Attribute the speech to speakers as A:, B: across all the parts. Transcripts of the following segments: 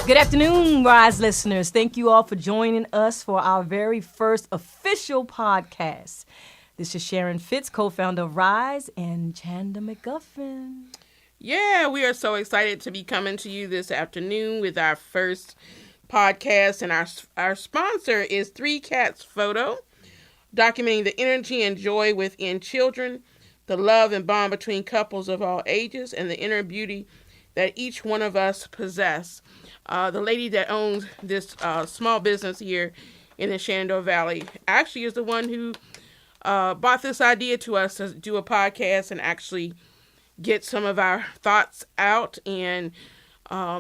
A: Good afternoon, Rise listeners. Thank you all for joining us for our very first official podcast. This is Sharon Fitz, co-founder of Rise, and Chanda McGuffin.
B: Yeah, we are so excited to be coming to you this afternoon with our first podcast. And our sponsor is Three Cats Photo, documenting the energy and joy within children, the love and bond between couples of all ages, and the inner beauty that each one of us possess. The lady that owns this small business here in the Shenandoah Valley actually is the one who brought this idea to us to do a podcast and actually get some of our thoughts out and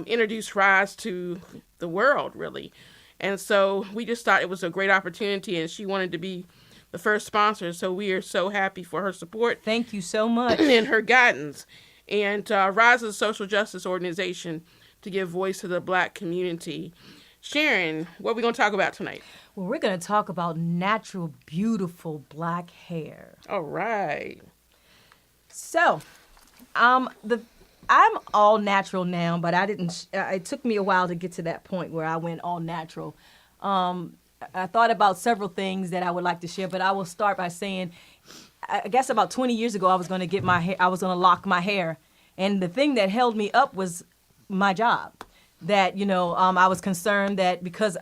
B: introduce Rise to the world, really. And so we just thought it was a great opportunity, and she wanted to be the first sponsor. So we are so happy for her support.
A: Thank you so much.
B: And her guidance. And Rise is a social justice organization to give voice to the Black community. Sharon, what are we going to talk about tonight?
A: Well, we're going to talk about natural, beautiful Black hair.
B: All right.
A: So, I'm all natural now, but I didn't. It took me a while to get to that point where I went all natural. I thought about several things that I would like to share, but I will start by saying, I guess about 20 years ago, I was going to get my hair. I was going to lock my hair, and the thing that held me up was my job. That I was concerned that because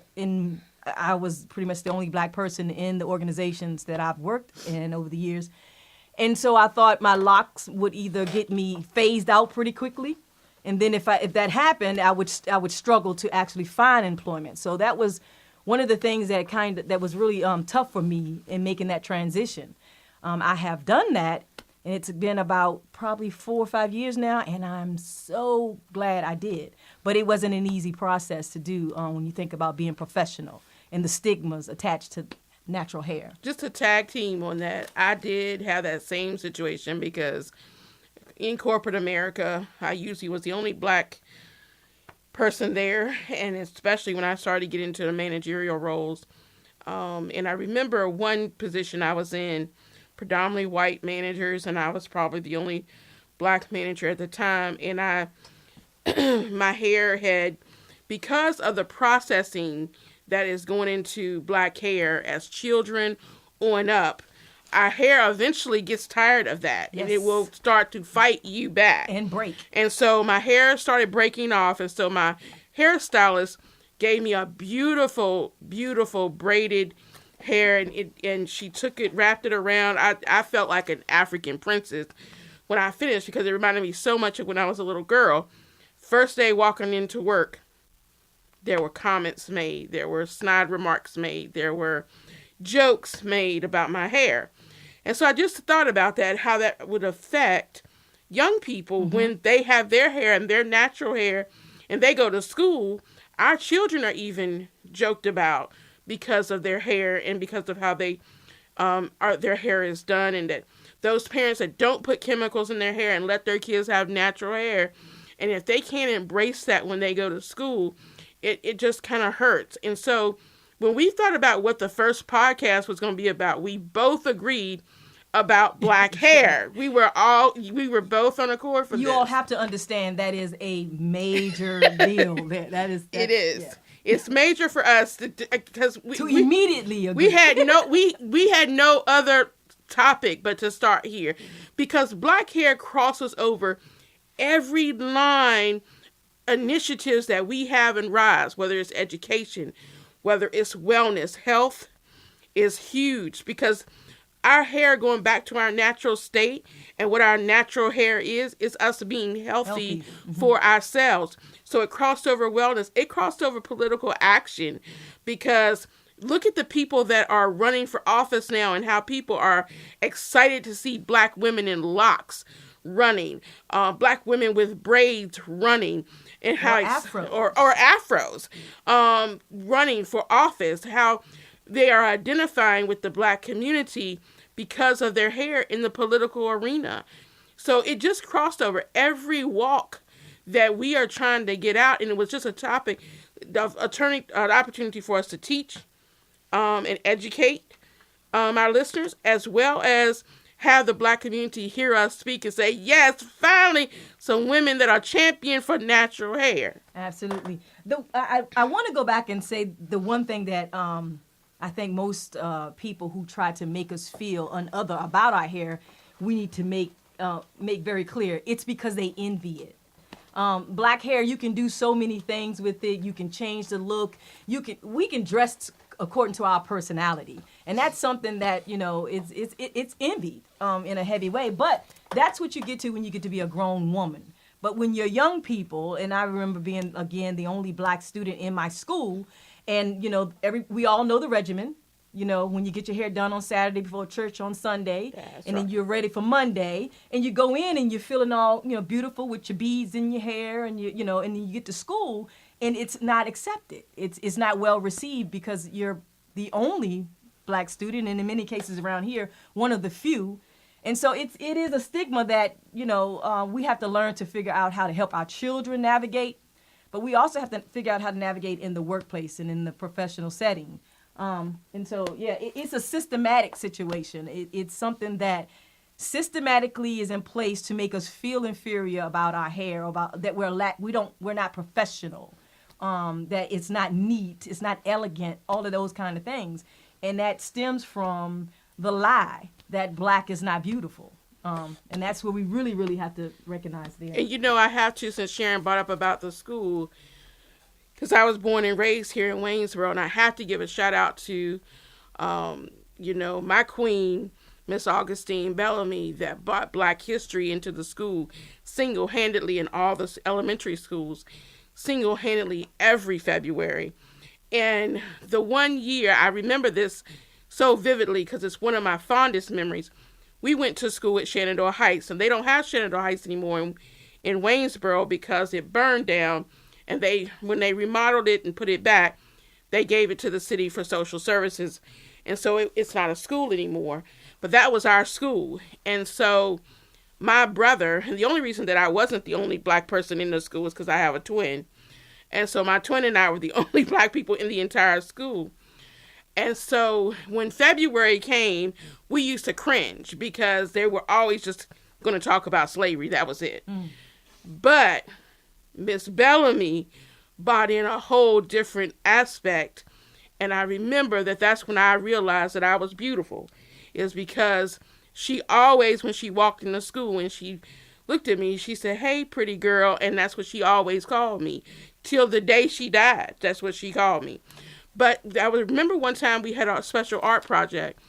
A: I was pretty much the only Black person in the organizations that I've worked in over the years. And so I thought my locks would either get me phased out pretty quickly, and then if that happened, I would struggle to actually find employment. So that was one of the things that was really tough for me in making that transition. I have done that, and it's been about probably 4 or 5 years now, and I'm so glad I did. But it wasn't an easy process to do when you think about being professional and the stigmas attached to natural hair.
B: Just to tag team on that, I did have that same situation because in corporate America, I usually was the only Black person there, and especially when I started getting into the managerial roles. And I remember one position I was in, predominantly white managers, and I was probably the only Black manager at the time. And my hair had, because of the processing that is going into Black hair as children on up, our hair eventually gets tired of that. Yes. And it will start to fight you back.
A: And break.
B: And so my hair started breaking off, and so my hairstylist gave me a beautiful, beautiful braided hair, and she took it, wrapped it around. I felt like an African princess when I finished because it reminded me so much of when I was a little girl. First day walking into work, there were comments made, there were snide remarks made, there were jokes made about my hair. And so I just thought about that, how that would affect young people when they have their hair and their natural hair and they go to school. Our children are even joked about because of their hair and because of how their hair is done, and that those parents that don't put chemicals in their hair and let their kids have natural hair, and if they can't embrace that when they go to school, it just kind of hurts. And so when we thought about what the first podcast was going to be about, we both agreed about Black hair. We were both on accord for this.
A: You all have to understand that is a major deal. It
B: is.
A: Yeah.
B: It's major for us because we
A: immediately agree.
B: we had no other topic but to start here, because Black hair crosses over every line initiatives that we have in Rise, whether it's education, whether it's wellness, health is huge, because our hair, going back to our natural state, and what our natural hair is us being healthy. For ourselves. So it crossed over wellness. It crossed over political action, because look at the people that are running for office now and how people are excited to see Black women in locks running, Black women with braids running, and how afros running for office, how they are identifying with the Black community because of their hair in the political arena. So it just crossed over every walk that we are trying to get out, and it was just a topic of an opportunity for us to teach and educate our listeners, as well as have the Black community hear us speak and say, yes, finally, some women that are champion for natural hair.
A: Absolutely. I want to go back and say the one thing that I think most people who try to make us feel unother about our hair, we need to make very clear. It's because they envy it. Black hair, you can do so many things with it. You can change the look. We can dress according to our personality, and that's something that it's envied in a heavy way. But that's what you get to when you get to be a grown woman. But when you're young people, and I remember being again the only Black student in my school, and we all know the regimen. When you get your hair done on Saturday before church on Sunday, and then you're ready for Monday, and you go in and you're feeling all, beautiful with your beads in your hair, and and then you get to school and it's not accepted. It's not well received because you're the only Black student, and in many cases around here, one of the few. And so it is a stigma that, we have to learn to figure out how to help our children navigate, but we also have to figure out how to navigate in the workplace and in the professional setting. And so, it's a systematic situation. It's something that systematically is in place to make us feel inferior about our hair, about that we're not professional, that it's not neat, it's not elegant, all of those kind of things. And that stems from the lie that Black is not beautiful. And that's where we really, really have to recognize there.
B: And I have to, since Sharon brought up about the school, because I was born and raised here in Waynesboro, and I have to give a shout out to, my queen, Miss Augustine Bellamy, that brought Black history into the school single-handedly in all the elementary schools, single-handedly every February. And the one year, I remember this so vividly because it's one of my fondest memories. We went to school at Shenandoah Heights, and they don't have Shenandoah Heights anymore in Waynesboro because it burned down. And when they remodeled it and put it back, they gave it to the city for social services. And so it's not a school anymore. But that was our school. And so my brother, and the only reason that I wasn't the only Black person in the school was because I have a twin. And so my twin and I were the only Black people in the entire school. And so when February came, we used to cringe because they were always just going to talk about slavery. That was it. But Miss Bellamy brought in a whole different aspect. And I remember that's when I realized that I was beautiful. Is because she always, when she walked into school and she looked at me, she said, "Hey, pretty girl." And that's what she always called me. Till the day she died, that's what she called me. But I remember one time we had a special art project.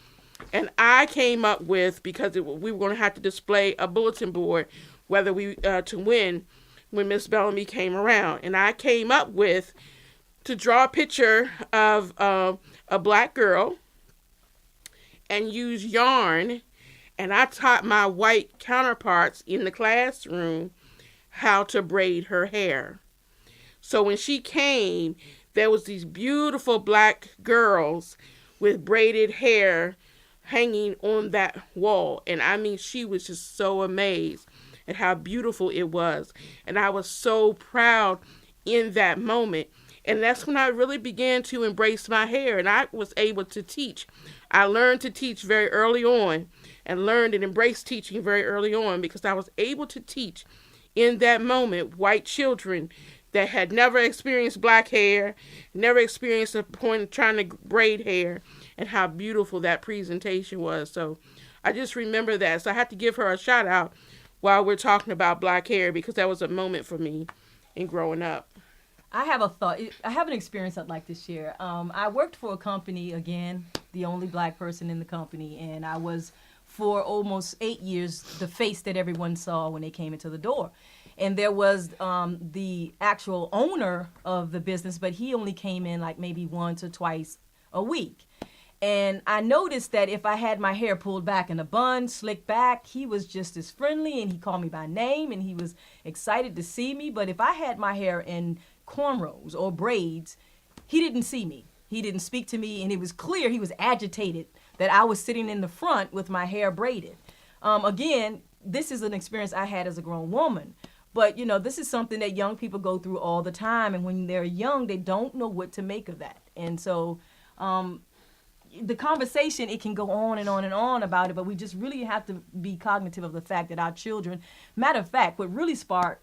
B: And I came up with, because we were going to have to display a bulletin board, whether we to win, when Miss Bellamy came around. And I came up with to draw a picture of a Black girl and use yarn. And I taught my white counterparts in the classroom how to braid her hair. So when she came, there was these beautiful Black girls with braided hair hanging on that wall. And I mean, she was just so amazed at how beautiful it was. And I was so proud in that moment. And that's when I really began to embrace my hair. And I was able to teach. I learned to teach very early on and learned and embraced teaching very early on because I was able to teach in that moment white children that had never experienced Black hair, never experienced a point of trying to braid hair, and how beautiful that presentation was. So I just remember that. So I had to give her a shout out while we're talking about Black hair because that was a moment for me in growing up.
A: I have a thought. I have an experience I'd like to share. I worked for a company, again, the only Black person in the company, and I was, for almost 8 years, the face that everyone saw when they came into the door. And there was the actual owner of the business, but he only came in like maybe once or twice a week. And I noticed that if I had my hair pulled back in a bun, slicked back, he was just as friendly, and he called me by name, and he was excited to see me. But if I had my hair in cornrows or braids, he didn't see me. He didn't speak to me, and it was clear he was agitated that I was sitting in the front with my hair braided. Again, this is an experience I had as a grown woman. But, this is something that young people go through all the time. And when they're young, they don't know what to make of that. And so, the conversation, it can go on and on and on about it, but we just really have to be cognitive of the fact that our children, matter of fact, what really sparked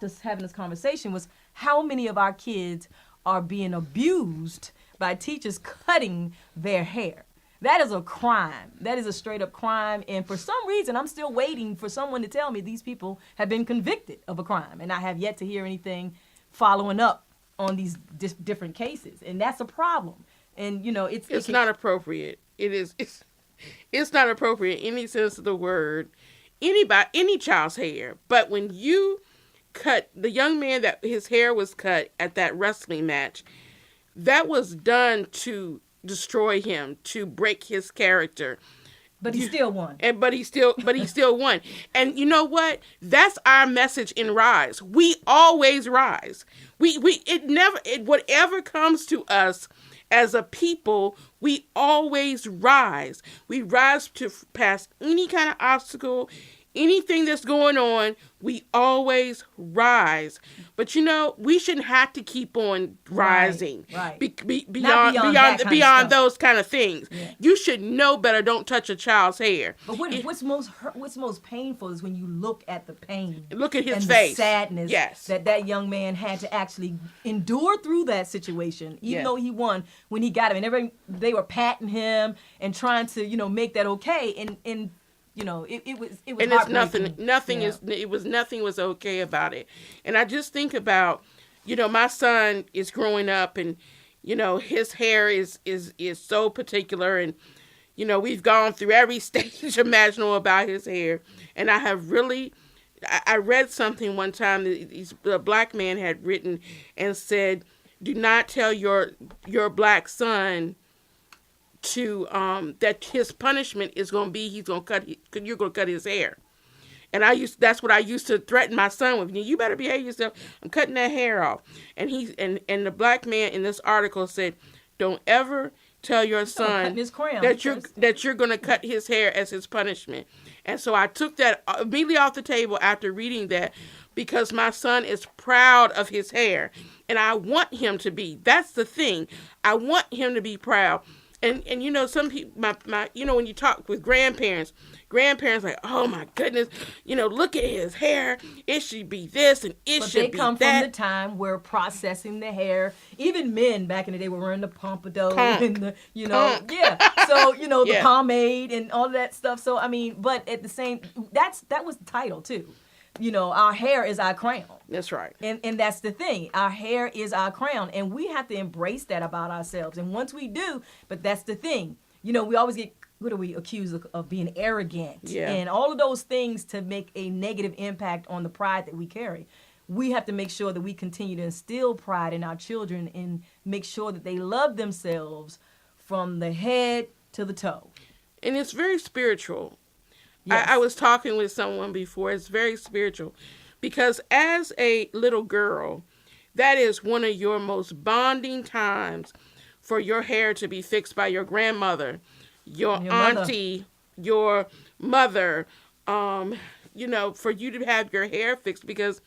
A: us having this conversation was how many of our kids are being abused by teachers cutting their hair. That is a crime. That is a straight up crime. And for some reason, I'm still waiting for someone to tell me these people have been convicted of a crime. And I have yet to hear anything following up on these different cases. And that's a problem. And, you know,
B: it's not appropriate. It's not appropriate in any sense of the word, any child's hair. But when you cut the young man, that his hair was cut at that wrestling match, that was done to destroy him, to break his character.
A: But he still won.
B: But he still won. And you know what? That's our message in Rise. We always rise. Whatever comes to us as a people, we always rise. We rise to past any kind of obstacle, anything that's going on. We always rise. But you know, we shouldn't have to keep on rising.
A: Right.
B: Beyond those kind of things.
A: Yeah.
B: You should know better. Don't touch a child's hair.
A: But what's most painful is when you look at the pain.
B: Look at his
A: and
B: face.
A: The sadness
B: Yes.
A: that young man had to actually endure through that situation, even though he won when he got him. And they were patting him and trying to, you know, make that okay. And you know, it was
B: and it's nothing was okay about it. And I just think about, you know, my son is growing up, and you know, his hair is so particular, and you know, we've gone through every stage imaginable about his hair. And I have really, I read something one time that a black man had written and said, do not tell your black son to that his punishment is going to be you're going to cut his hair. And that's what I used to threaten my son with. You better behave yourself. I'm cutting that hair off. And the black man in this article said, don't ever tell your son that you're going to cut his hair as his punishment. And so I took that immediately off the table after reading that, because my son is proud of his hair, and I want him to be. That's the thing. I want him to be proud. And you know, some people, my you know, when you talk with grandparents like, oh my goodness, you know, look at his hair. It should be this and should be that. But they come
A: from the time where processing the hair. Even men back in the day were wearing the pompadour and the, you know, So you know, the pomade and all of that stuff. So I mean, but at the same, that was the title too. You know, our hair is our crown.
B: That's right.
A: And that's the thing. Our hair is our crown. And we have to embrace that about ourselves. And once we do, but that's the thing. You know, we always get, what are we accused of being arrogant?
B: Yeah.
A: And all of those things to make a negative impact on the pride that we carry. We have to make sure that we continue to instill pride in our children and make sure that they love themselves from the head to the toe.
B: And it's very spiritual.
A: Yes.
B: I was talking with someone before. It's very spiritual, because as a little girl, that is one of your most bonding times, for your hair to be fixed by your grandmother, your auntie, your mother, you know, for you to have your hair fixed, because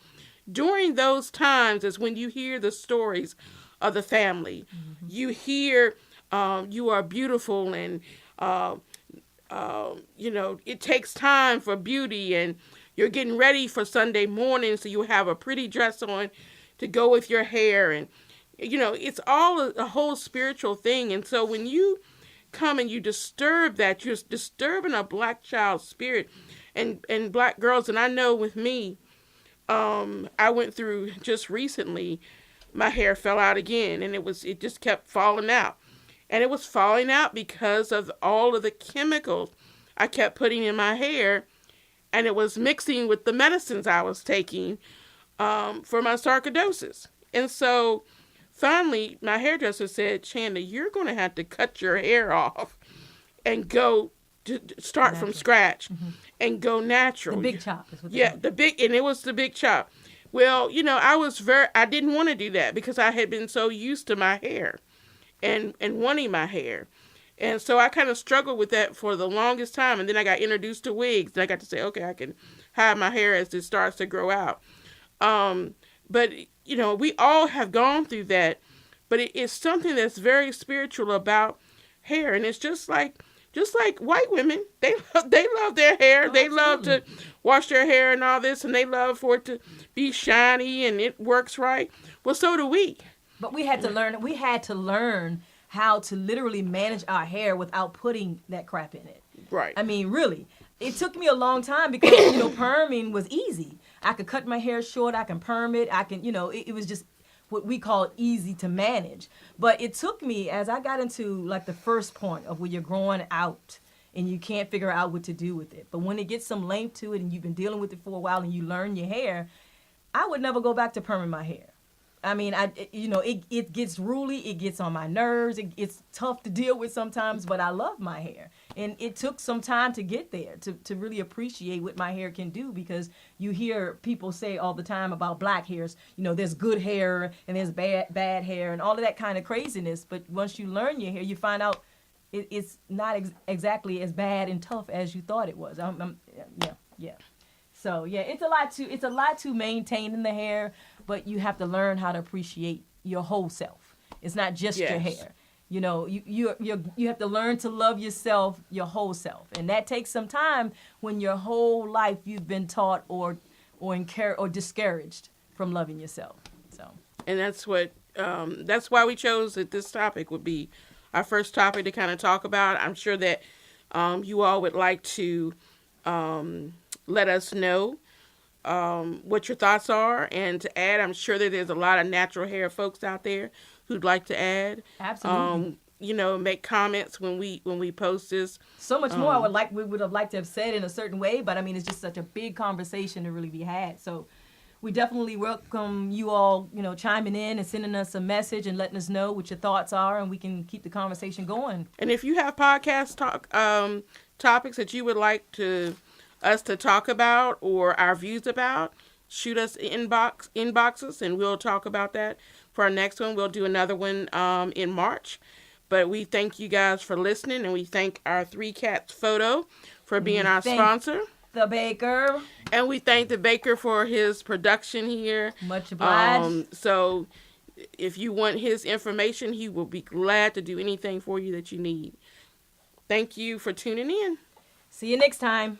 B: during those times is when you hear the stories of the family. Mm-hmm. You hear, you are beautiful, and you know, it takes time for beauty, and you're getting ready for Sunday morning, so you have a pretty dress on to go with your hair, and you know, it's all a whole spiritual thing. And so when you come and you disturb that, you're disturbing a black child's spirit, and black girls. And I know with me, I went through just recently, my hair fell out again, and it just kept falling out. And it was falling out because of all of the chemicals I kept putting in my hair, and it was mixing with the medicines I was taking for my sarcoidosis. And so finally, my hairdresser said, Chanda, you're going to have to cut your hair off and go to start natural from scratch, and go natural.
A: The big chop is what
B: and it was the big chop. Well, you know, I didn't want to do that, because I had been so used to my hair and wanting my hair. And so I kind of struggled with that for the longest time. And then I got introduced to wigs, and I got to say, okay, I can hide my hair as it starts to grow out. But, you know, we all have gone through that. But it is something that's very spiritual about hair, and it's just like white women. They love their hair.
A: Oh,
B: they love to
A: absolutely.
B: wash their hair and all this, and they love for it to be shiny and it works right. Well, so do we.
A: But we had to learn. We had to learn how to literally manage our hair without putting that crap in it.
B: Right.
A: I mean, really, it took me a long time because perming was easy. I could cut my hair short. I can perm it. I can, it was just what we call easy to manage. But it took me as I got into like the first point of where you're growing out and you can't figure out what to do with it. But when it gets some length to it and you've been dealing with it for a while and you learn your hair, I would never go back to perming my hair. I mean, it gets ruly, it gets on my nerves, it's tough to deal with sometimes, but I love my hair. And it took some time to get there, to really appreciate what my hair can do, because you hear people say all the time about black hairs, there's good hair and there's bad hair and all of that kind of craziness. But once you learn your hair, you find out it's not exactly as bad and tough as you thought it was. Yeah. So yeah, it's a lot to maintain in the hair, but you have to learn how to appreciate your whole self. It's not just your
B: Yes.
A: hair. You have to learn to love yourself, your whole self, and that takes some time when your whole life you've been taught or discouraged from loving yourself. So
B: And that's why we chose that this topic would be our first topic to kind of talk about. I'm sure that you all would like to let us know what your thoughts are, and to add, I'm sure that there's a lot of natural hair folks out there who'd like to add.
A: absolutely.
B: Make comments when we post this.
A: So much more we would have liked to have said in a certain way, but I mean, it's just such a big conversation to really be had. So we definitely welcome you all, chiming in and sending us a message and letting us know what your thoughts are, and we can keep the conversation going.
B: And if you have podcast topics that you would like us to talk about or our views about, shoot us inboxes, and we'll talk about that for our next one. We'll do another one in March. But we thank you guys for listening, and we thank our Three Cats Photo for being our
A: Thank
B: sponsor.
A: The baker,
B: And we thank the baker for his production here.
A: much obliged.
B: So if you want his information, he will be glad to do anything for you that you need. Thank you for tuning in.
A: See you next time.